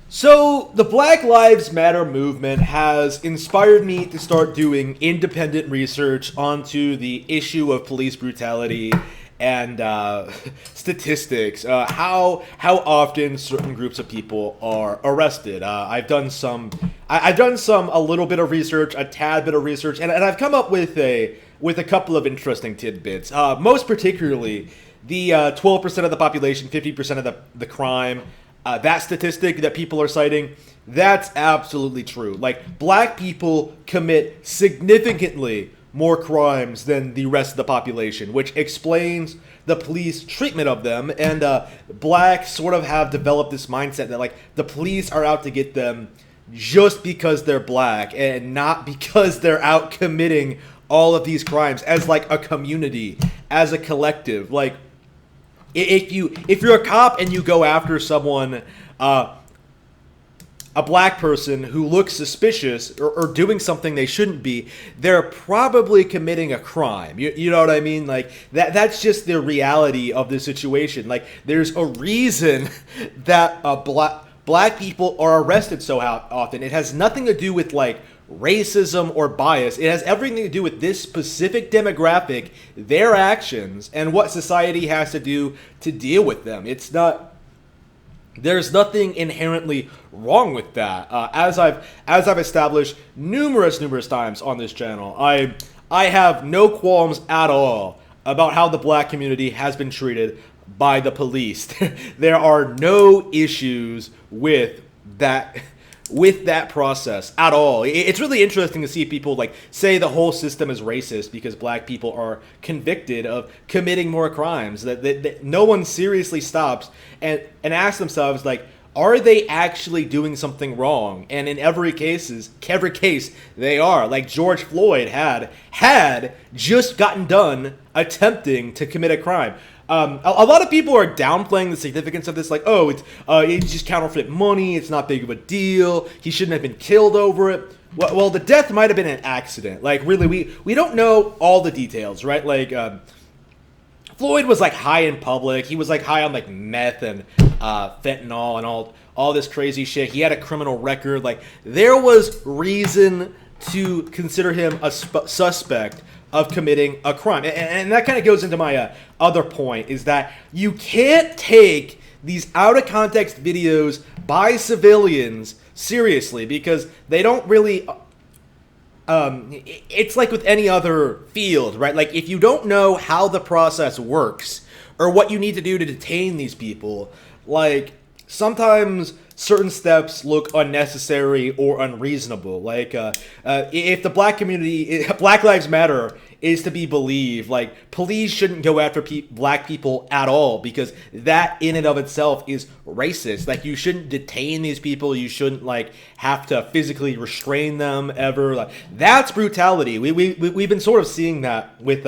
So, the Black Lives Matter movement has inspired me to start doing independent research onto the issue of police brutality and statistics. How often certain groups of people are arrested. I've done some a little bit of research, a tad bit of research, and I've come up with a couple of interesting tidbits. Most particularly, the 12% of the population, 50% of the crime. That statistic that people are citing, that's absolutely true. Like, black people commit significantly more crimes than the rest of the population, which explains the police treatment of them. And blacks sort of have developed this mindset that, like, the police are out to get them just because they're black and not because they're out committing all of these crimes as, like, a community, as a collective. Like, if you're a cop and you go after someone, a black person who looks suspicious or doing something they shouldn't be, they're probably committing a crime. You know what I mean? Like, that's just the reality of the situation. Like, there's a reason that black people are arrested so often. It has nothing to do with, like, racism or bias. It has everything to do with this specific demographic, their actions, and what society has to do to deal with them. There's nothing inherently wrong with that. As I've established numerous times on this channel, I have no qualms at all about how the black community has been treated by the police. There are no issues with that process at all. It's really interesting to see people, like, say the whole system is racist because black people are convicted of committing more crimes. That no one seriously stops and asks themselves, like, are they actually doing something wrong? And in every case they are. Like, George Floyd had just gotten done attempting to commit a crime. A lot of people are downplaying the significance of this, like, oh, it's just counterfeit money, it's not big of a deal, he shouldn't have been killed over it. Well, the death might have been an accident. Like, really, we don't know all the details, right? Like, Floyd was, like, high in public, he was, like, high on, like, meth and fentanyl and all this crazy shit. He had a criminal record. Like, there was reason to consider him a suspect of committing a crime. And that kind of goes into my other point, is that you can't take these out of context videos by civilians seriously, because they don't really it's like with any other field, right? Like, if you don't know how the process works or what you need to do to detain these people, like, sometimes certain steps look unnecessary or unreasonable. Like, if the black community, Black Lives Matter is to be believed, like, police shouldn't go after black people at all, because that in and of itself is racist. Like, you shouldn't detain these people. You shouldn't, like, have to physically restrain them ever. Like, that's brutality. We've been sort of seeing that with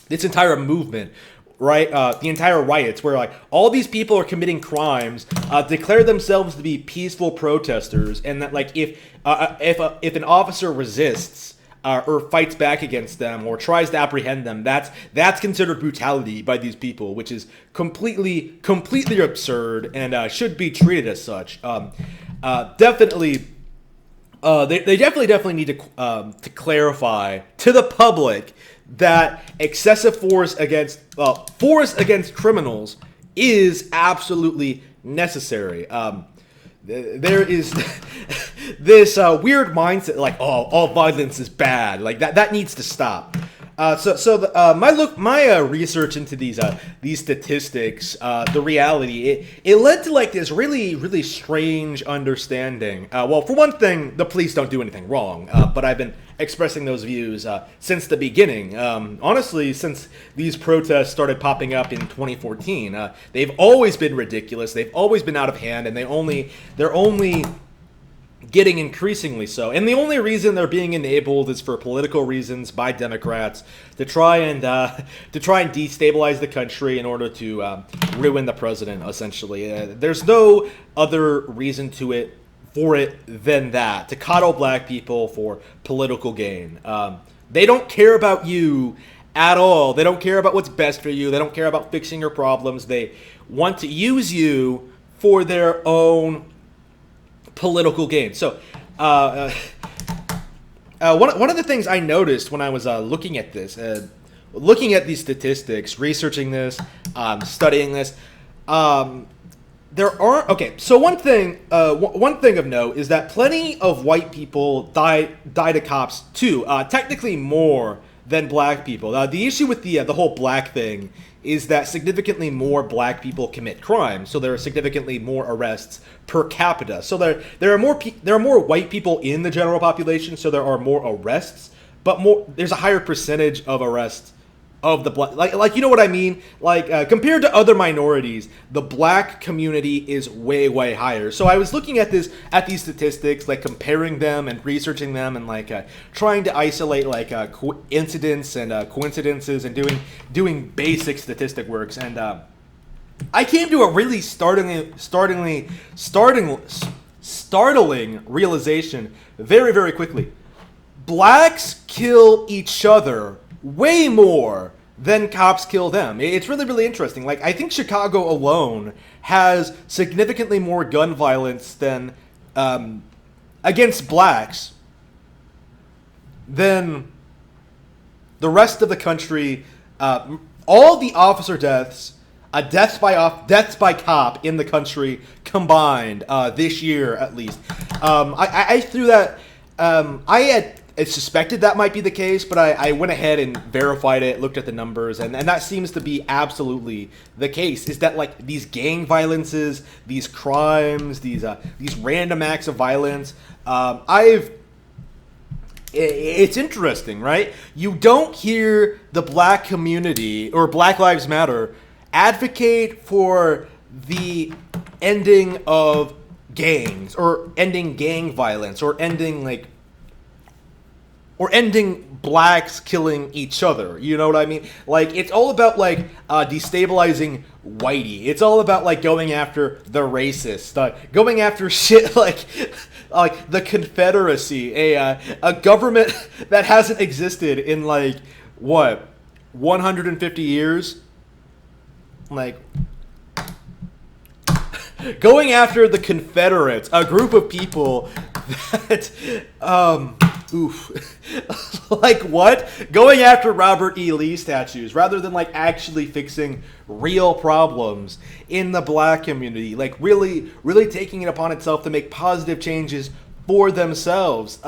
this entire movement, right? The entire riots, where, like, all these people are committing crimes, declare themselves to be peaceful protesters, and that, like, if an officer resists or fights back against them or tries to apprehend them, that's considered brutality by these people, which is completely absurd and should be treated as such. Definitely. They definitely need to clarify to the public that excessive force against criminals is absolutely necessary. There is this weird mindset, like, oh, all violence is bad. Like, that needs to stop. My research into these statistics, the reality, it led to, like, this really strange understanding. Well, for one thing, the police don't do anything wrong, but I've been expressing those views since the beginning. Honestly, since these protests started popping up in 2014, they've always been ridiculous. They've always been out of hand, and they're only getting increasingly so. And the only reason they're being enabled is for political reasons by Democrats to try and destabilize the country in order to ruin the president, essentially. There's no other reason for it than that, to coddle black people for political gain. They don't care about you at all. They don't care about what's best for you. They don't care about fixing your problems. They want to use you for their own political gain. So, uh, one of the things I noticed when I was looking at this, looking at these statistics, researching this, studying this, there are So one thing of note is that plenty of white people die to cops too. Technically more than black people. The issue with the whole black thing is that significantly more black people commit crime, so there are significantly more arrests per capita. So there are more white people in the general population, so there are more arrests, but there's a higher percentage of arrests of the black, like you know what I mean? Like compared to other minorities, the black community is way higher. So I was looking at these statistics, like comparing them and researching them, and like trying to isolate like incidents and coincidences, and doing basic statistic works. And I came to a really startling realization very quickly. Blacks kill each other way more than cops kill them. It's really interesting. Like, I think Chicago alone has significantly more gun violence than against blacks than the rest of the country. All the officer deaths, deaths by cop in the country combined this year, at least. I threw that. I had suspected that might be the case, but I went ahead and verified it, looked at the numbers, and that seems to be absolutely the case. Is that like these gang violences, these crimes, these random acts of violence? It's interesting, right? You don't hear the black community or Black Lives Matter advocate for the ending of gangs, or ending gang violence, or ending blacks killing each other. You know what I mean? Like, it's all about like destabilizing whitey. It's all about like going after the racist, going after shit like the Confederacy, a government that hasn't existed in like what 150 years. Like, going after the Confederates, a group of people that like what? Going after Robert E. Lee statues rather than like actually fixing real problems in the black community. Like really taking it upon itself to make positive changes for themselves.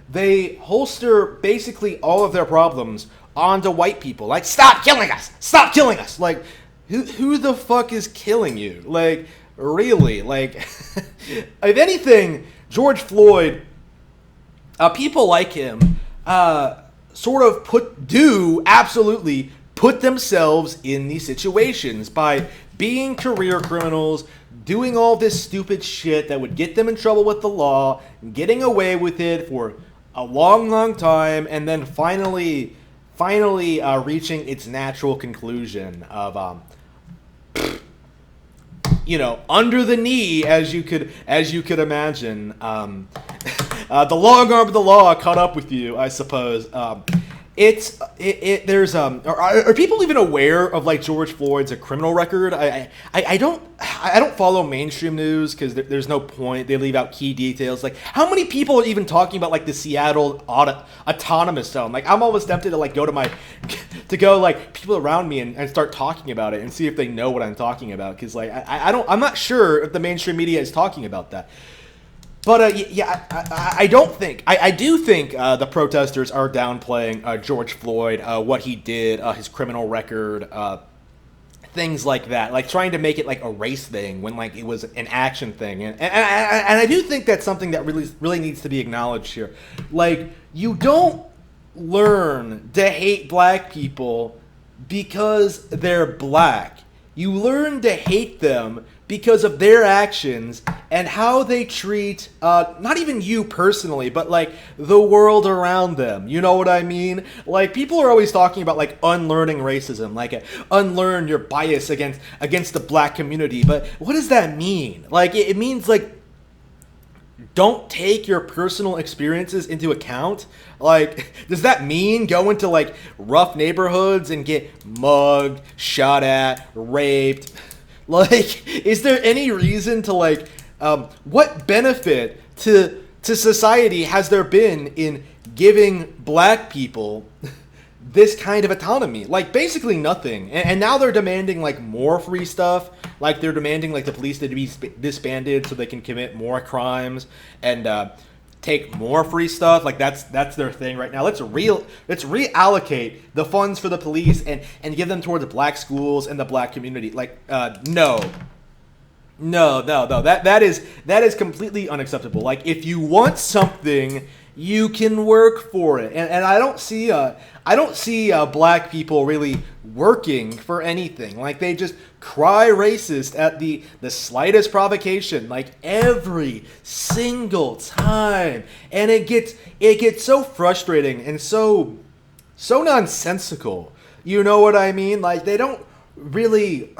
They holster basically all of their problems onto white people. Like, stop killing us! Stop killing us! Like, who the fuck is killing you? Like, really? Like, if anything, George Floyd, people like him sort of absolutely put themselves in these situations by being career criminals, doing all this stupid shit that would get them in trouble with the law, getting away with it for a long time, and then finally reaching its natural conclusion of under the knee, as you could imagine. The long arm of the law caught up with you, I suppose. Are people even aware of like George Floyd's criminal record? I don't follow mainstream news because there's no point. They leave out key details. Like, how many people are even talking about like the Seattle autonomous zone? Like, I'm almost tempted to like go like people around me and start talking about it and see if they know what I'm talking about, because like I'm not sure if the mainstream media is talking about that. But I don't think. I do think the protesters are downplaying George Floyd, what he did, his criminal record, things like that, like trying to make it like a race thing when like it was an action thing, and I do think that's something that really needs to be acknowledged here. Like, you don't learn to hate black people because they're black. You learn to hate them because of their actions and how they treat, not even you personally, but like the world around them. You know what I mean? Like, people are always talking about like unlearning racism, like unlearn your bias against the black community. But what does that mean? Like, it means like, don't take your personal experiences into account. Like, does that mean go into like rough neighborhoods and get mugged, shot at, raped? Like, is there any reason to like What benefit to society has there been in giving black people this kind of autonomy? Like, basically nothing. And now they're demanding, like, more free stuff. Like, they're demanding, like, the police to be disbanded so they can commit more crimes and take more free stuff. Like, that's their thing right now. Let's reallocate the funds for the police and give them towards black schools and the black community. Like, no. No. That is completely unacceptable. Like, if you want something, you can work for it. And I don't see black people really working for anything. Like, they just cry racist at the slightest provocation, like every single time. And it gets so frustrating and so nonsensical. You know what I mean? Like, they don't really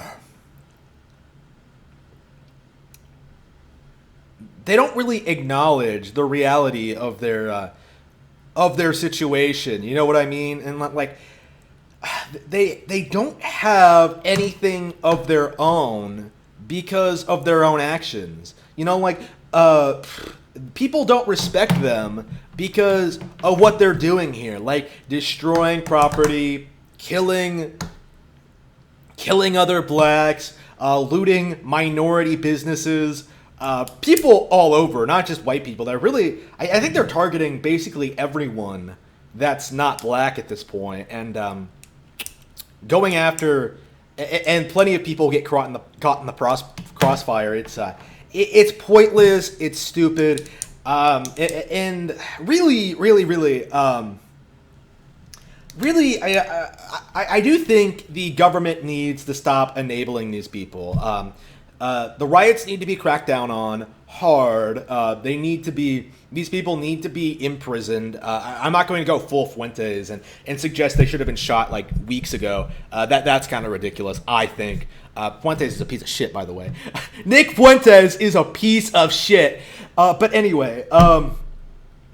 acknowledge the reality of their situation. You know what I mean? And like, they don't have anything of their own because of their own actions. You know, like, people don't respect them because of what they're doing here, like destroying property, killing other blacks, looting minority businesses. People all over, not just white people. They're really, I think they're targeting basically everyone that's not black at this point, and going after, and plenty of people get caught in the crossfire. It's pointless. It's stupid, and really, I do think the government needs to stop enabling these people. The riots need to be cracked down on hard. These people need to be imprisoned. I'm not going to go full Fuentes and suggest they should have been shot like weeks ago. That's kind of ridiculous, I think. Fuentes is a piece of shit, by the way. Nick Fuentes is a piece of shit. But anyway,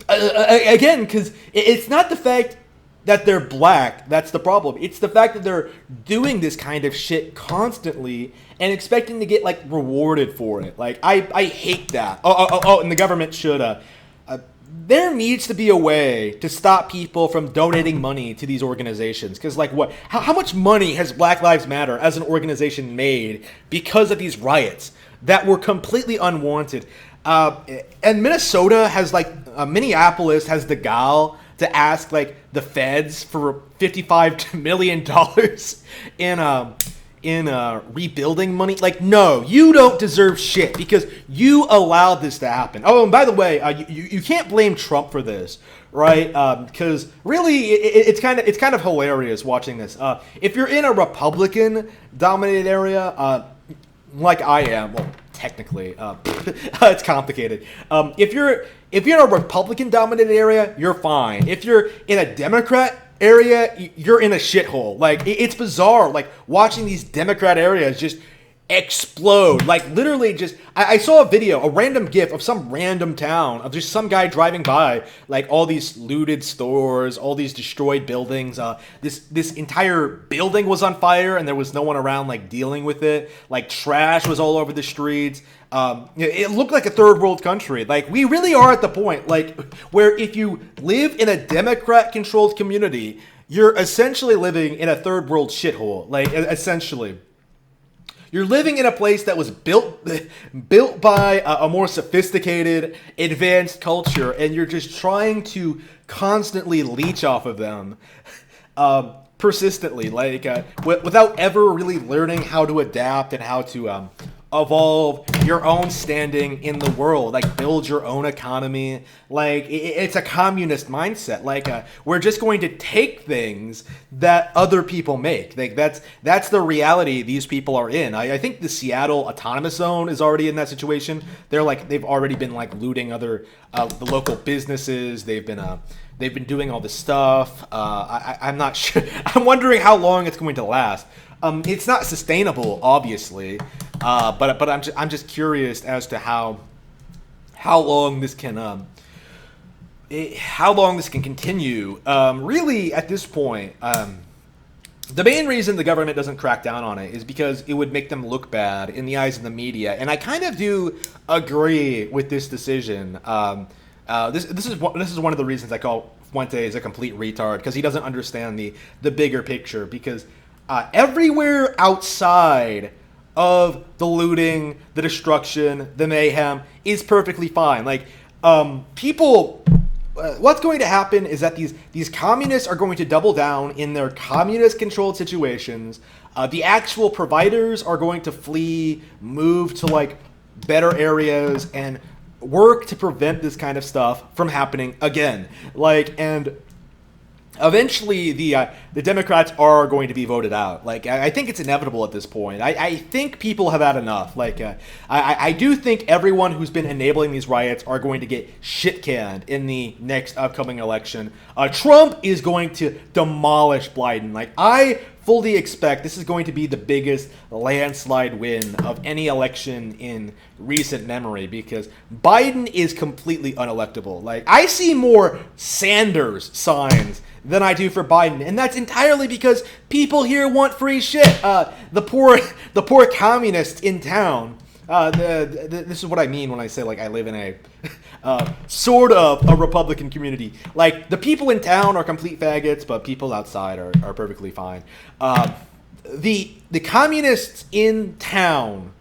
again, because it's not the fact that they're black that's the problem. It's the fact that they're doing this kind of shit constantly and expecting to get, like, rewarded for it. Like, I hate that. And the government should, there needs to be a way to stop people from donating money to these organizations. Because, like, how much money has Black Lives Matter as an organization made because of these riots that were completely unwanted? And Minnesota has, like, Minneapolis has the gall to ask, like, the feds for $55 million in rebuilding money. Like, no, you don't deserve shit because you allowed this to happen. Oh, and by the way, you can't blame Trump for this, right? Because really, it's kind of hilarious watching this. If you're in a Republican-dominated area, like I am, well, technically, it's complicated. If you're in a Republican-dominated area, you're fine. If you're in a Democrat area, you're in a shithole. Like, it's bizarre, like, watching these Democrat areas just explode. Like, literally just, I saw a video, a random gif of some random town, of just some guy driving by, like, all these looted stores, all these destroyed buildings. This entire building was on fire, and there was no one around, like, dealing with it. Like, trash was all over the streets. It looked like a third world country. Like, we really are at the point, like, where if you live in a Democrat-controlled community, you're essentially living in a third world shithole. Like, essentially. You're living in a place that was built by a more sophisticated, advanced culture, and you're just trying to constantly leech off of them persistently, like, without ever really learning how to adapt and how to evolve your own standing in the world, like, build your own economy. Like, it's a communist mindset. Like, we're just going to take things that other people make. Like, that's the reality these people are in. I think the Seattle Autonomous Zone is already in that situation. They've already been, like, looting other the local businesses. They've been doing all this stuff. I'm not sure. I'm wondering how long it's going to last. It's not sustainable, obviously, but I'm just curious as to how long this can continue. Really, at this point, The main reason the government doesn't crack down on it is because it would make them look bad in the eyes of the media, and I kind of do agree with this decision. This is one of the reasons I call Fuentes a complete retard, because he doesn't understand the bigger picture. Because everywhere outside of the looting, the destruction, the mayhem is perfectly fine. Like people what's going to happen is that these communists are going to double down in their communist-controlled situations. The actual providers are going to flee, move to like better areas, and work to prevent this kind of stuff from happening again. And eventually the Democrats are going to be voted out. I think it's inevitable at this point. I think people have had enough. I do think everyone who's been enabling these riots are going to get shit canned in the next upcoming election. Trump is going to demolish Biden. I fully expect this is going to be the biggest landslide win of any election in recent memory, because Biden is completely unelectable. I see more Sanders signs than I do for Biden, and that's entirely because people here want free shit. The poor communists in town. This is what I mean when I say I live in a sort of a Republican community. The people in town are complete faggots, but people outside are perfectly fine. The communists in town,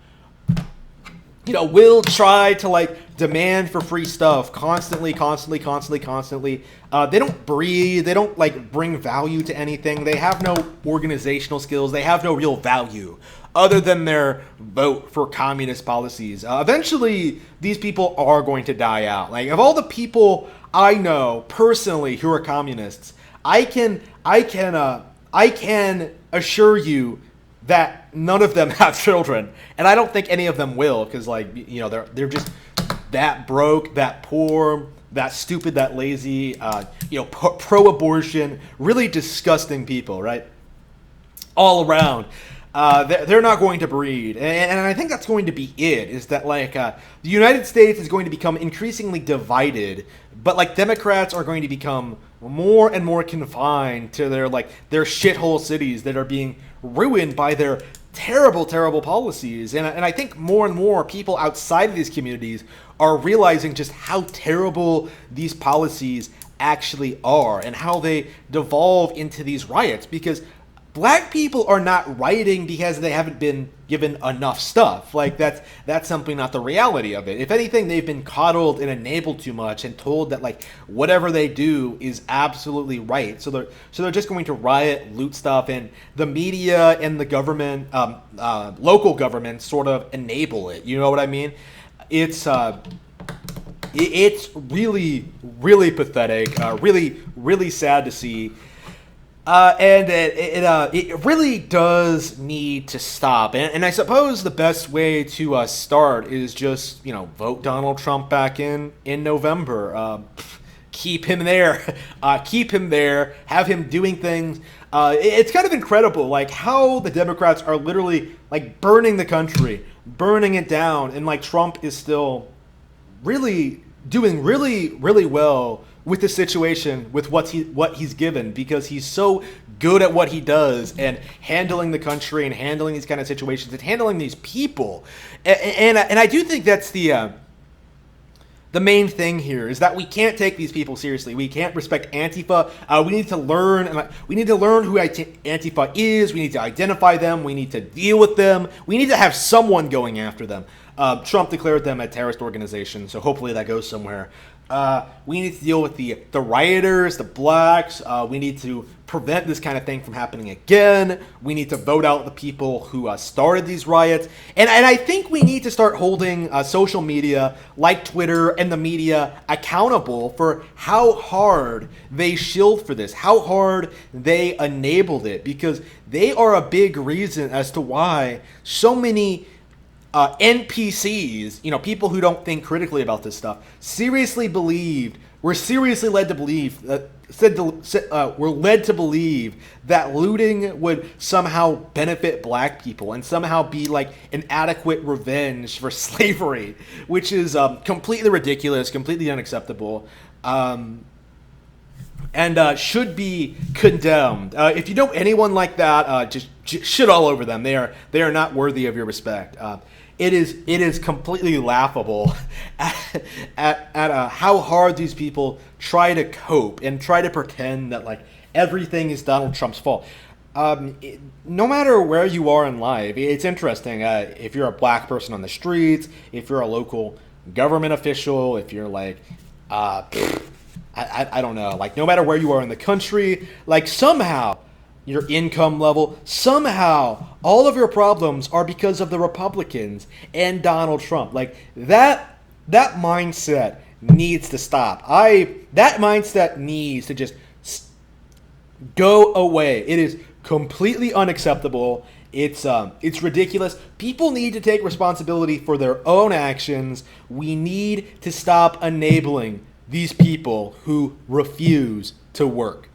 will try to demand for free stuff constantly. They don't breathe. They don't bring value to anything. They have no organizational skills. They have no real value other than their vote for communist policies. Eventually, these people are going to die out. Of all the people I know personally who are communists, I can assure you that none of them have children, and I don't think any of them will, because they're just that broke, that poor, that stupid, that lazy, pro-abortion, really disgusting people, right? All around. They're not going to breed, and I think that's going to be it. Is that the United States is going to become increasingly divided, but Democrats are going to become more and more confined to their shithole cities that are being ruined by their terrible policies. And I think more and more people outside of these communities are realizing just how terrible these policies actually are and how they devolve into these riots, because Black people are not rioting because they haven't been given enough stuff. That's simply not the reality of it. If anything, they've been coddled and enabled too much and told that whatever they do is absolutely right. So they're just going to riot, loot stuff, and the media and the government, local government, sort of enable it. You know what I mean? It's really pathetic. Really sad to see. And it really does need to stop. And I suppose the best way to start is just, vote Donald Trump back in November. Keep him there. Have him doing things. It's kind of incredible, how the Democrats are literally, burning the country, burning it down. And, Trump is still really doing really well with the situation, with what he's given, because he's so good at what he does and handling the country and handling these kind of situations and handling these people. And I do think that's the main thing here, is that we can't take these people seriously. We can't respect Antifa. We need to learn who Antifa is. We need to identify them. We need to deal with them. We need to have someone going after them. Trump declared them a terrorist organization, so hopefully that goes somewhere. We need to deal with the rioters, the blacks. We need to prevent this kind of thing from happening again. We need to vote out the people who started these riots. And I think we need to start holding social media like Twitter and the media accountable for how hard they shilled for this, how hard they enabled it, because they are a big reason as to why so many NPCs, people who don't think critically about this stuff, were seriously led to believe that looting would somehow benefit Black people and somehow be an adequate revenge for slavery, which is completely ridiculous, completely unacceptable. and should be condemned. If you know anyone like that, just shit all over them. They are not worthy of your respect. It is completely laughable at how hard these people try to cope and try to pretend that like everything is Donald Trump's fault. No matter where you are in life, it's interesting. If you're a black person on the streets, if you're a local government official, if you're like, I don't know, like no matter where you are in the country, like somehow your income level, somehow all of your problems are because of the Republicans and Donald Trump. Like that mindset needs to stop. That mindset needs to just go away. It is completely unacceptable. It's ridiculous. People need to take responsibility for their own actions. We need to stop enabling these people who refuse to work.